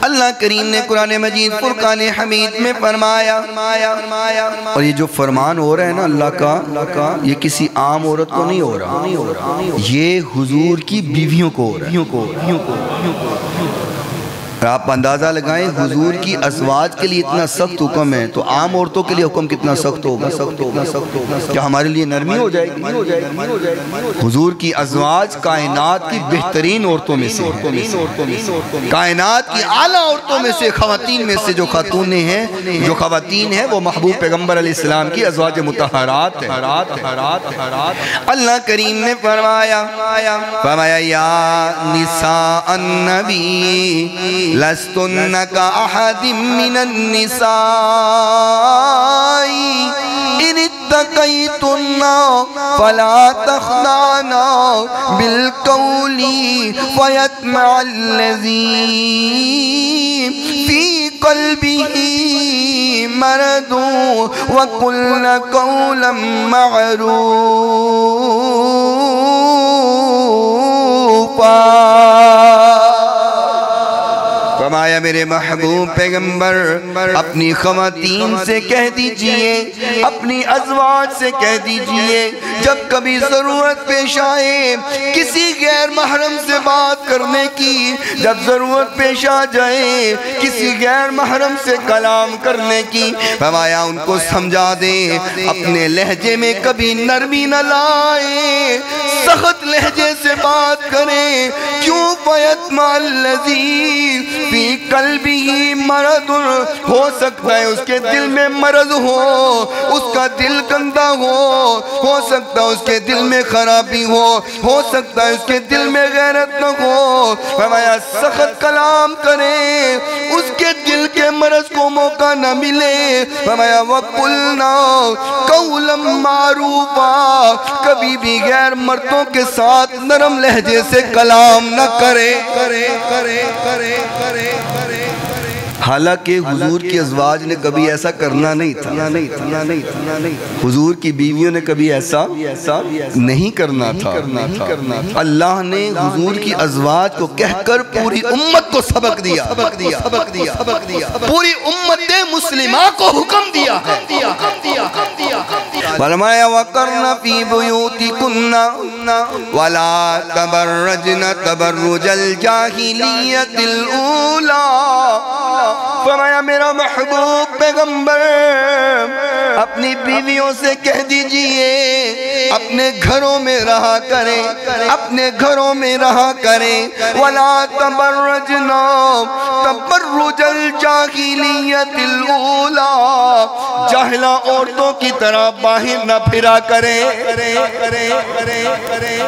اللہ کریم نے قرآن مجید فرقان حمید میں فرمایا، اور یہ جو فرمان ہو رہا ہے نا اللہ کا، یہ کسی عام عورت کو نہیں ہو رہا، یہ حضور کی بیویوں کو ہو رہا ہے۔ آپ اندازہ لگائیں حضور کی ازواج کے لیے اتنا سخت حکم ہے تو عام عورتوں کے لیے حکم کتنا سخت ہوگا؟ کیا ہمارے لیے نرمی ہو جائے گی؟ حضور کی ازواج کائنات کی بہترین عورتوں میں سے، کائنات کی اعلیٰ عورتوں میں سے، خواتین میں سے جو خاتونیں ہیں، جو خواتین ہیں، وہ محبوب پیغمبر علیہ السلام کی ازواج مطہرات ہیں۔ اللہ کریم نے فرمایا یا نساء النبی لستن كأحد من النساء إن اتقيتن فلا تخضعن بالقول فيطمع الذي في قلبه مرض وقلن قولا معروفا۔ فرمایا میرے محبوب پیغمبر اپنی خواتین سے کہہ دیجئے، اپنی ازواج سے کہہ دیجئے، جب کبھی ضرورت پیش آئے کسی غیر محرم سے بات کرنے کی، جب ضرورت پیش آ جائے کسی غیر محرم سے کلام کرنے کی، فرمایا ان کو سمجھا دیں، اپنے لہجے میں کبھی نرمی نہ لائے، سخت لہجے سے بات کریں۔ کیوں؟ فَيَطْمَعَ الَّذِي فِي قَلْبِهِ مرض، ہو سکتا ہے اس کے دل میں مرض ہو، اس کا دل گندہ ہو سکتا ہے اس کے دل میں خرابی ہو سکتا ہے اس کے دل میں غیرت نہ ہو۔ فرمایا سخت کلام کریں، اس کے دل کے مرض کو موقع نہ ملے۔ فرمایا وَقُلْنَا قَوْلًا مَعْرُوفًا، کبھی بھی غیر مردوں کے ساتھ نرم لہجے سے کلام نہ کرے۔ حالانکہ حضور کی ازواج نے کبھی ایسا کرنا نہیں تھا، حضور کی بیویوں نے کبھی ایسا نہیں کرنا تھا۔ اللہ نے حضور کی ازواج کو کہہ کر پوری امت کو سبق دیا، پوری امت مسلمہ کو حکم دیا ہے۔ فرمایا وَقَرْنَ فِي بُيُوتِكُنَّ وَلَا تَبَرَّجْنَ تَبَرُّجَ الْجَاهِلِيَّةِ الْأُولَىٰ۔ فرمایا میرا محبوب پیغمبر اپنی بیویوں سے کہہ دیجئے اپنے گھروں میں رہا کریں، اپنے گھروں میں رہا کریں۔ وَلَا تَبَرَّجْنَا تَبَرُّجَ الْجَاهِلِيَّةِ الْأُولَىٰ، جاہلہ عورتوں کی طرح باہر نہ پھرا کریں۔